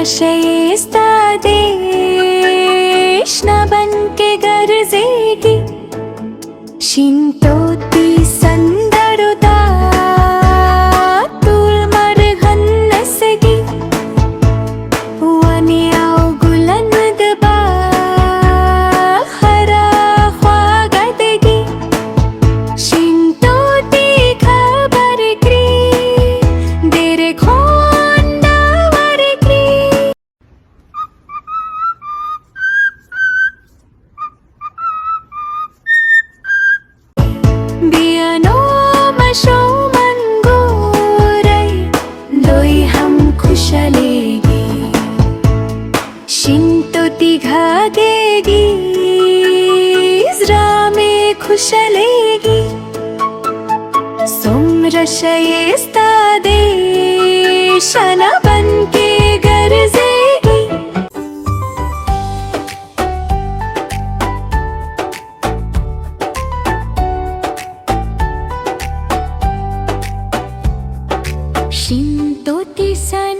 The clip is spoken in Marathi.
रशयेस्ता देश न बन के गरजेगी शिंतोती संदरुदा तुल मरघन्नसगी वनियाव गुलनदबा हरा ख्वागदगी शिंतोती खबर क्री देरे खोंडा वर क्री बियानो मशो मंगोरै लोई हम खुशलेगी शिंतोती घागेगी ज्रामे खुशलेगी सोमरशयेस्ता देशना बन के गरजेगी शिंतोती सन